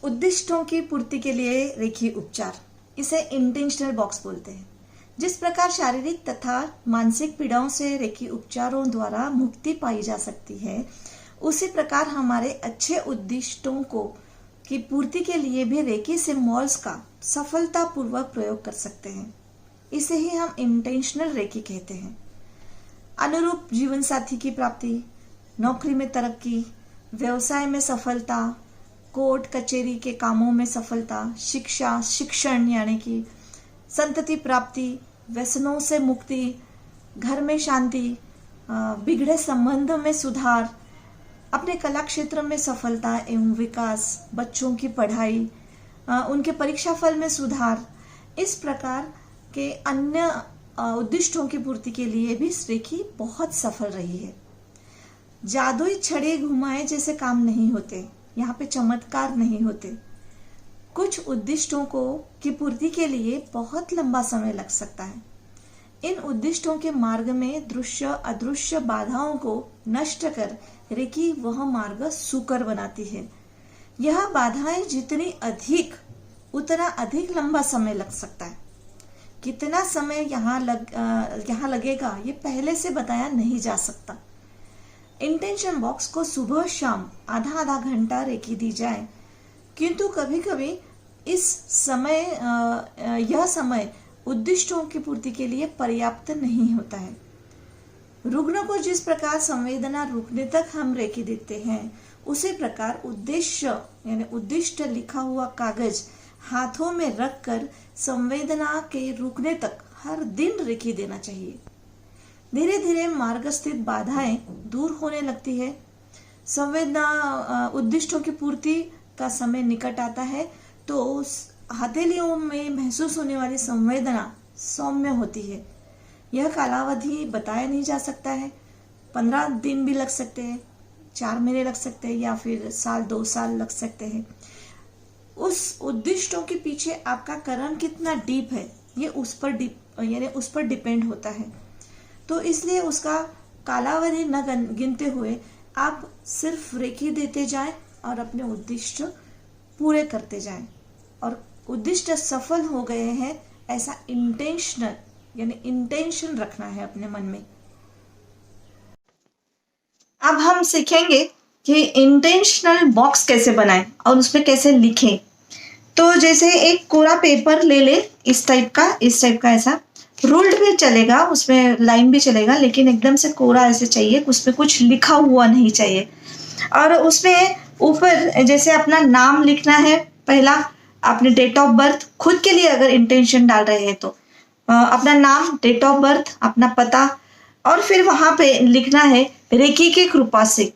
उद्दिष्टों की पूर्ति के लिए रेखी उपचार, इसे इंटेंशनल बॉक्स बोलते हैं। जिस प्रकार शारीरिक तथा मानसिक पीड़ाओं से रेखी उपचारों द्वारा मुक्ति पाई जा सकती है, उसी प्रकार हमारे अच्छे उद्दिष्टों को की पूर्ति के लिए भी रेखी सिंबल्स का सफलतापूर्वक प्रयोग कर सकते हैं। इसे ही हम इंटेंशनल रेखी कहते हैं। अनुरूप जीवन साथी की प्राप्ति, नौकरी में तरक्की, व्यवसाय में सफलता, कोर्ट कचेरी के कामों में सफलता, शिक्षण यानी कि संतति प्राप्ति, व्यसनों से मुक्ति, घर में शांति, बिगड़े संबंध में सुधार, अपने कला क्षेत्र में सफलता एवं विकास, बच्चों की पढ़ाई, उनके परीक्षा फल में सुधार, इस प्रकार के अन्य उद्दिष्टों की पूर्ति के लिए भी रेखी बहुत सफल रही है। जादुई छड़े घुमाए जैसे काम नहीं होते, यहाँ पे चमत्कार नहीं होते। कुछ उद्दिष्टों को की पूर्ति के लिए बहुत लंबा समय लग सकता है। इन उद्दिष्टों के मार्ग में दृश्य अदृश्य बाधाओं को नष्ट कर रेखी वह मार्ग सुकर बनाती है। यह बाधाएं जितनी अधिक उतना अधिक लंबा समय लग सकता है। कितना समय यहाँ लगेगा ये पहले से बताया नहीं जा सकता। इंटेंशन बॉक्स को सुबह शाम आधा आधा घंटा रेखी दी जाए, किंतु कभी कभी यह समय उद्दिष्टों की पूर्ति के लिए पर्याप्त नहीं होता है। रुग्ण को जिस प्रकार संवेदना रुकने तक हम रेखी देते हैं, उसी प्रकार उद्देश्य यानी उद्दिष्ट लिखा हुआ कागज हाथों में रखकर संवेदना के रुकने तक हर दिन रेखी देना चाहिए। धीरे धीरे मार्ग स्थित बाधाएं दूर होने लगती है। संवेदना उद्दिष्टों की पूर्ति का समय निकट आता है तो हथेलियों में महसूस होने वाली संवेदना सौम्य होती है। यह कालावधि बताया नहीं जा सकता है। 15 दिन भी लग सकते हैं, 4 महीने लग सकते हैं, या फिर साल 2 साल लग सकते हैं। उस उद्दिष्टों के पीछे आपका कर्म कितना डीप है ये उस पर डिपेंड होता है। तो इसलिए उसका कालावधि न गिनते हुए आप सिर्फ रेखी देते जाएं और अपने उद्दिष्ट पूरे करते जाएं। और उद्दिष्ट सफल हो गए हैं ऐसा इंटेंशनल यानी इंटेंशन रखना है अपने मन में। अब हम सीखेंगे कि इंटेंशनल बॉक्स कैसे बनाएं और उसमें कैसे लिखें। तो जैसे एक कोरा पेपर ले ले, इस टाइप का ऐसा रूल्ड भी चलेगा, उसमें लाइन भी चलेगा, लेकिन एकदम से कोरा ऐसे चाहिए, उसमें कुछ लिखा हुआ नहीं चाहिए। और उसमें ऊपर जैसे अपना नाम लिखना है, पहला अपने डेट ऑफ बर्थ, खुद के लिए अगर इंटेंशन डाल रहे हैं तो अपना नाम, डेट ऑफ बर्थ, अपना पता, और फिर वहां पे लिखना है रेखी की कृपा से।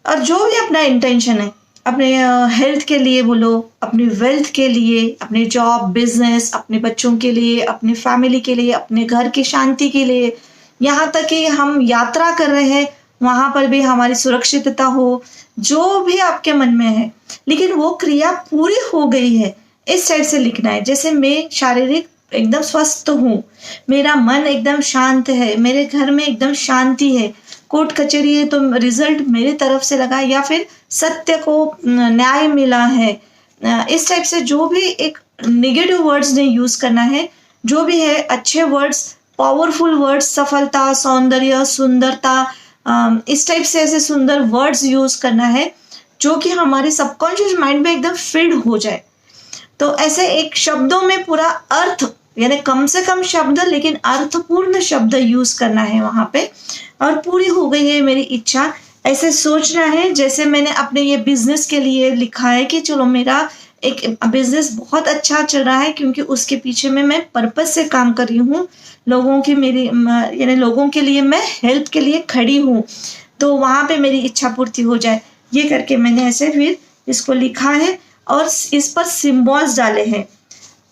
और जो भी अपना इंटेंशन है, अपने हेल्थ के लिए बोलो, अपनी वेल्थ के लिए, अपने जॉब बिजनेस, अपने बच्चों के लिए, अपने फैमिली के लिए, अपने घर की शांति के लिए, यहाँ तक कि हम यात्रा कर रहे हैं वहां पर भी हमारी सुरक्षितता हो, जो भी आपके मन में है, लेकिन वो क्रिया पूरी हो गई है, इस साइड से लिखना है। जैसे मैं शारीरिक एकदम स्वस्थ हूँ, मेरा मन एकदम शांत है, मेरे घर में एकदम शांति है, कोर्ट कचहरी है तो रिजल्ट मेरी तरफ से लगा, या फिर सत्य को न्याय मिला है, इस टाइप से जो भी एक नेगेटिव वर्ड्स नहीं यूज करना है, जो भी है अच्छे वर्ड्स, पावरफुल वर्ड्स, सफलता, सौंदर्य, सुंदरता, इस टाइप से ऐसे सुंदर वर्ड्स यूज करना है जो कि हमारे सबकॉन्शियस माइंड में एकदम फिट हो जाए। तो ऐसे एक शब्दों में पूरा अर्थ, यानी कम से कम शब्द लेकिन अर्थपूर्ण शब्द यूज करना है वहां पे। और पूरी हो गई है मेरी इच्छा, ऐसे सोचना है जैसे मैंने अपने ये बिजनेस के लिए लिखा है कि चलो मेरा एक बिजनेस बहुत अच्छा चल रहा है, क्योंकि उसके पीछे में मैं पर्पस से काम कर रही हूँ, लोगों की यानी लोगों के लिए मैं हेल्प के लिए खड़ी हूँ, तो वहां पे मेरी इच्छा पूर्ति हो जाए, ये करके मैंने ऐसे फिर इसको लिखा है। और इस पर सिम्बॉल्स डाले हैं।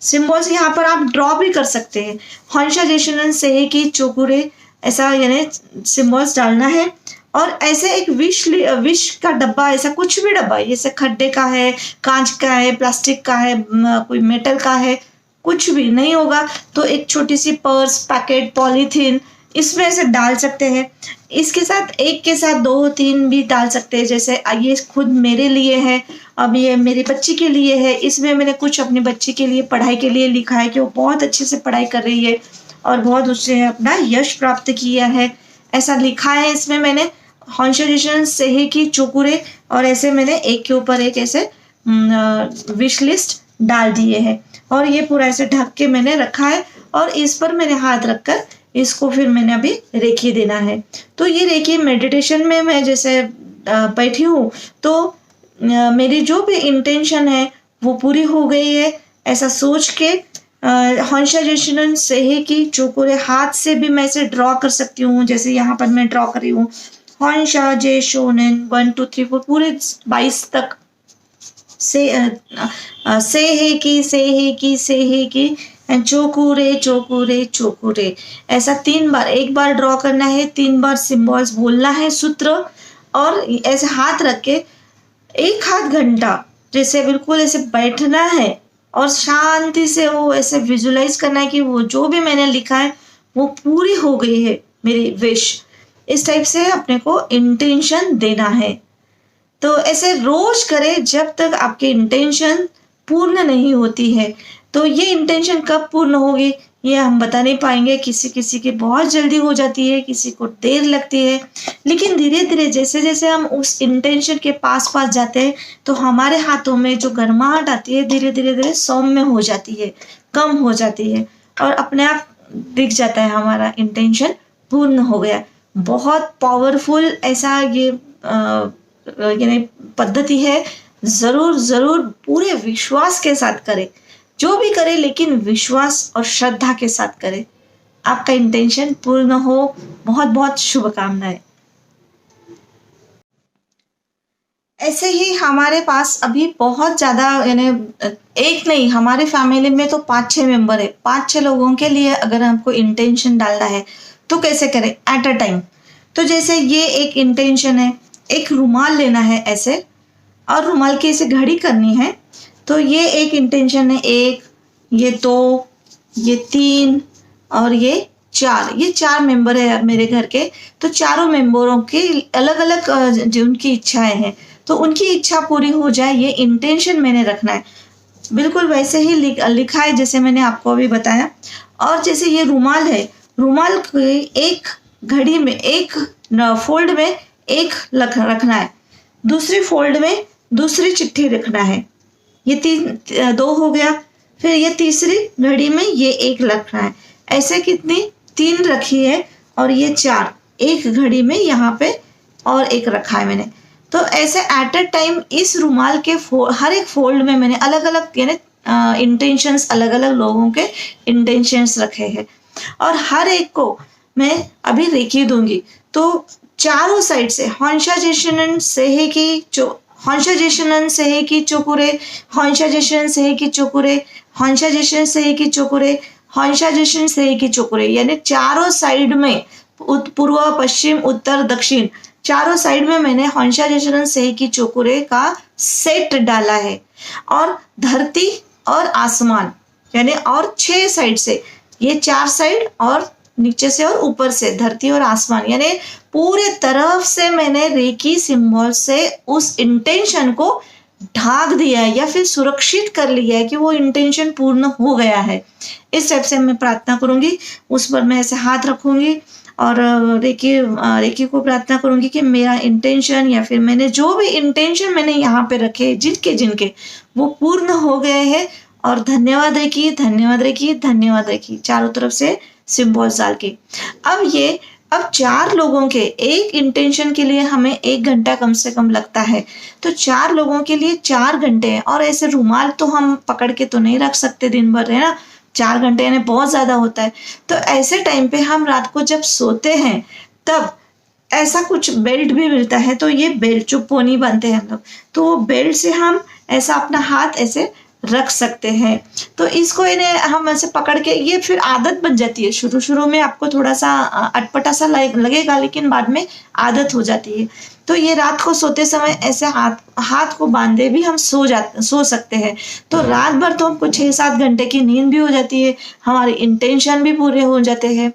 सिम्बॉल्स यहाँ पर आप ड्रॉ भी कर सकते हैं। हंशा जैशन से कि चोकुरे ऐसा यानी सिम्बॉल्स डालना है। और ऐसे एक विश का डब्बा, ऐसा कुछ भी डब्बा, जैसे खड्डे का है, कांच का है, प्लास्टिक का है, कोई मेटल का है, कुछ भी नहीं होगा तो एक छोटी सी पर्स, पैकेट, पॉलीथीन, इसमें ऐसे डाल सकते हैं। इसके साथ एक के साथ 2-3 भी डाल सकते हैं। जैसे ये खुद मेरे लिए है अब ये मेरे बच्चे के लिए है, इसमें मैंने कुछ अपने बच्चे के लिए पढ़ाई के लिए लिखा है कि वो बहुत अच्छे से पढ़ाई कर रही है और बहुत उससे अपना यश प्राप्त किया है, ऐसा लिखा है इसमें मैंने। हॉन्शा सेहे की चोकुरे, और ऐसे मैंने एक के ऊपर एक ऐसे विश लिस्ट डाल दिए हैं और ये पूरा ऐसे ढक के मैंने रखा है और इस पर मैंने हाथ रखकर इसको फिर मैंने अभी रेकी देना है। तो ये रेकी मेडिटेशन में मैं जैसे बैठी हूँ तो मेरी जो भी इंटेंशन है वो पूरी हो गई है, ऐसा सोच के हॉन्शा सेहे की चोकुरे हाथ से भी मैं इसे ड्रॉ कर सकती हूँ। जैसे यहाँ पर मैं ड्रॉ कर रही हूँ हॉन्शा जे शोनेन 1 2 3 4 पूरे 22 तक सेहे की एंड चोकुरे चोकुरे चोकुरे, ऐसा 3 बार, एक बार ड्रॉ करना है, 3 बार सिंबल्स बोलना है सूत्र, और ऐसे हाथ रख के 1 आध घंटा जैसे बिल्कुल ऐसे बैठना है और शांति से वो ऐसे विजुलाइज करना है कि वो जो भी मैंने लिखा है वो पूरी हो गई है मेरी विश। इस टाइप से अपने को इंटेंशन देना है। तो ऐसे रोज करें जब तक आपकी इंटेंशन पूर्ण नहीं होती है। तो ये इंटेंशन कब पूर्ण होगी ये हम बता नहीं पाएंगे, किसी किसी की बहुत जल्दी हो जाती है, किसी को देर लगती है, लेकिन धीरे धीरे जैसे जैसे हम उस इंटेंशन के पास पास जाते हैं तो हमारे हाथों में जो गर्माहट आती है धीरे धीरे धीरे सौम्य हो जाती है, कम हो जाती है और अपने आप दिख जाता है हमारा इंटेंशन पूर्ण हो गया। बहुत पावरफुल ऐसा ये यानी पद्धति है। जरूर जरूर पूरे विश्वास के साथ करें, जो भी करें लेकिन विश्वास और श्रद्धा के साथ करें, आपका इंटेंशन पूर्ण हो। बहुत बहुत शुभकामनाएं। ऐसे ही हमारे पास अभी बहुत ज़्यादा यानी एक नहीं, हमारे फैमिली में तो 5-6 मेंबर है, 5-6 लोगों के लिए अगर हमको इंटेंशन डालना है तो कैसे करें एट अ टाइम। तो जैसे ये एक इंटेंशन है, एक रुमाल लेना है ऐसे और रुमाल की ऐसे घड़ी करनी है। तो ये एक इंटेंशन है, 1, ये 2, ये 3 और ये 4, ये 4 मेंबर है मेरे घर के। तो चारों मेंबरों की अलग अलग जो उनकी इच्छाएं हैं तो उनकी इच्छा पूरी हो जाए, ये इंटेंशन मैंने रखना है। बिल्कुल वैसे ही लिखा है जैसे मैंने आपको अभी बताया। और जैसे ये रुमाल है, रुमाल के एक घड़ी में, एक फोल्ड में एक रखना है, दूसरी फोल्ड में दूसरी चिट्ठी रखना है, ये 2 हो गया। फिर ये तीसरी घड़ी में ये 1 रखना है। ऐसे कितनी 3 रखी है और ये 4 एक घड़ी में यहाँ पे और 1 रखा है मैंने। तो ऐसे एट अ टाइम इस रुमाल के हर एक फोल्ड में मैंने अलग अलग यानी इंटेंशंस, अलग अलग लोगों के इंटेंशंस रखे हैं और हर एक को मैं अभी रेकी दूंगी। तो चारों साइड से हॉन्शा सेहे की चोकुरे, हॉन्शा सेहे की चोकुरे, हॉन्शा सेहे की चोकुरे, हॉन्शा सेहे की चोकुरे, यानी चारों साइड में पूर्व पश्चिम उत्तर दक्षिण चारों साइड में मैंने हॉन्शा सेहे की चोकुरे का सेट डाला है। और धरती और आसमान यानी और 6 साइड से, ये 4 साइड और नीचे से और ऊपर से धरती और आसमान, यानी पूरे तरफ से मैंने रेकी सिंबल से उस इंटेंशन को ढाक दिया है या फिर सुरक्षित कर लिया है कि वो इंटेंशन पूर्ण हो गया है। इस टाइप से मैं प्रार्थना करूंगी, उस पर मैं ऐसे हाथ रखूंगी और रेकी को प्रार्थना करूंगी कि मेरा इंटेंशन या फिर मैंने जो भी इंटेंशन मैंने यहाँ पे रखे जिनके वो पूर्ण हो गए हैं। और धन्यवाद रेकी, धन्यवाद रेकी, धन्यवाद रेकी, चारों तरफ से सिंबल्स डाल के। अब 4 लोगों के एक इंटेंशन के लिए हमें 1 घंटा कम से कम लगता है। तो 4 लोगों के लिए 4 घंटे हैं। और ऐसे रुमाल तो हम पकड़ के तो नहीं रख सकते दिन भर, है ना, 4 घंटे यानी बहुत ज्यादा होता है। तो ऐसे टाइम पे हम रात को जब सोते हैं तब ऐसा कुछ बेल्ट भी मिलता है, तो ये बेल्ट जो पोनी बांधते हैं हम लोग, तो वो बेल्ट से हम ऐसा अपना हाथ ऐसे रख सकते हैं। तो इसको इन्हें हम ऐसे पकड़ के, ये फिर आदत बन जाती है। शुरू में आपको थोड़ा सा अटपटा सा लगेगा लेकिन बाद में आदत हो जाती है। तो ये रात को सोते समय ऐसे हाथ को बांधे भी हम सो सकते हैं। तो रात भर तो हमको 6-7 घंटे की नींद भी हो जाती है, हमारे इंटेंशन भी पूरे हो जाते हैं।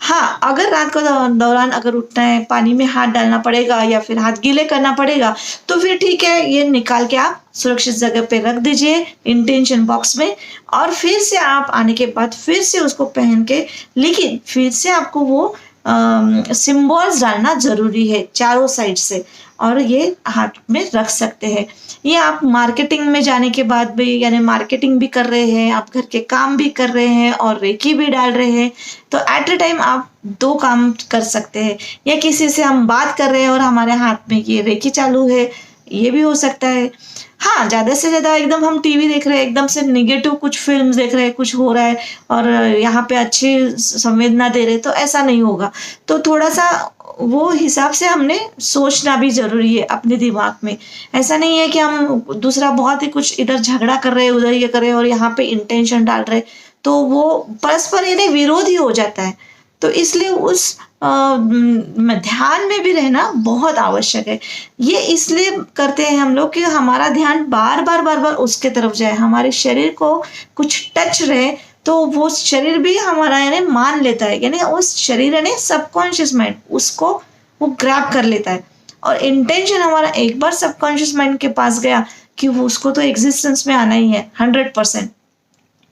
हाँ, अगर रात को दौरान अगर उठना है, पानी में हाथ डालना पड़ेगा या फिर हाथ गीले करना पड़ेगा, तो फिर ठीक है, ये निकाल के आप सुरक्षित जगह पे रख दीजिए इंटेंशन बॉक्स में, और फिर से आप आने के बाद फिर से उसको पहन के, लेकिन फिर से आपको वो सिम्बॉल्स डालना ज़रूरी है चारों साइड से, और ये हाथ में रख सकते हैं। ये आप मार्केटिंग में जाने के बाद भी, यानी मार्केटिंग भी कर रहे हैं, आप घर के काम भी कर रहे हैं और रेकी भी डाल रहे हैं, तो एट अ टाइम आप 2 काम कर सकते हैं। या किसी से हम बात कर रहे हैं और हमारे हाथ में ये रेकी चालू है, ये भी हो सकता है। हाँ, ज़्यादा से ज़्यादा एकदम हम टीवी देख रहे हैं, एकदम से नेगेटिव कुछ फ़िल्म्स देख रहे हैं, कुछ हो रहा है और यहाँ पे अच्छी संवेदना दे रहे हैं, तो ऐसा नहीं होगा। तो थोड़ा-सा वो हिसाब से हमने सोचना भी ज़रूरी है अपने दिमाग में। ऐसा नहीं है कि हम दूसरा बहुत ही कुछ इधर झगड़ा कर रहे हैं, उधर ये कर रहे हैं और यहाँ पे इंटेंशन डाल रहे हैं, तो वो परस्पर यानी विरोध ही हो जाता है। तो इसलिए उस ध्यान में भी रहना बहुत आवश्यक है। ये इसलिए करते हैं हम लोग कि हमारा ध्यान बार-बार उसके तरफ जाए, हमारे शरीर को कुछ टच रहे, तो वो शरीर भी हमारा यानी मान लेता है, यानी उस शरीर यानी सबकॉन्शियस माइंड उसको वो ग्रैब कर लेता है। और इंटेंशन हमारा एक बार सबकॉन्शियस माइंड के पास गया कि वो उसको तो एग्जिस्टेंस में आना ही है 100%।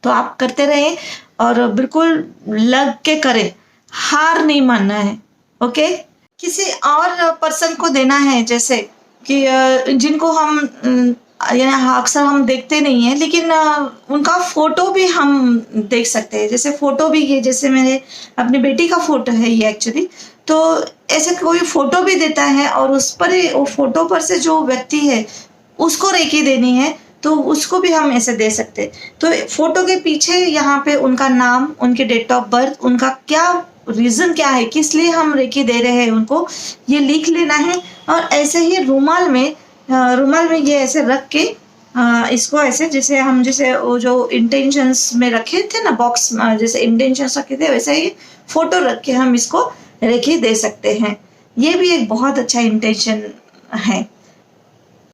तो आप करते रहें और बिल्कुल लग के करें, हार नहीं मानना है। ओके, किसी और पर्सन को देना है, जैसे कि जिनको हम यानी अक्सर हम देखते नहीं हैं, लेकिन उनका फोटो भी हम देख सकते हैं। जैसे फोटो भी, ये जैसे मेरे अपनी बेटी का फोटो है ये एक्चुअली, तो ऐसे कोई फोटो भी देता है और उस पर ही वो फोटो पर से जो व्यक्ति है उसको रेकी देनी है, तो उसको भी हम ऐसे दे सकते हैं। तो फोटो के पीछे यहाँ पे उनका नाम, उनके डेट ऑफ बर्थ, उनका क्या रीज़न क्या है, किस लिए हम रेकी दे रहे हैं उनको, ये लिख लेना है। और ऐसे ही रुमाल में ये ऐसे रख के इसको ऐसे, जैसे हम जैसे वो जो इंटेंशंस में रखे थे ना बॉक्स, जैसे इंटेंशंस रखे थे वैसे ही फोटो रख के हम इसको रेकी दे सकते हैं। ये भी एक बहुत अच्छा इंटेंशन है।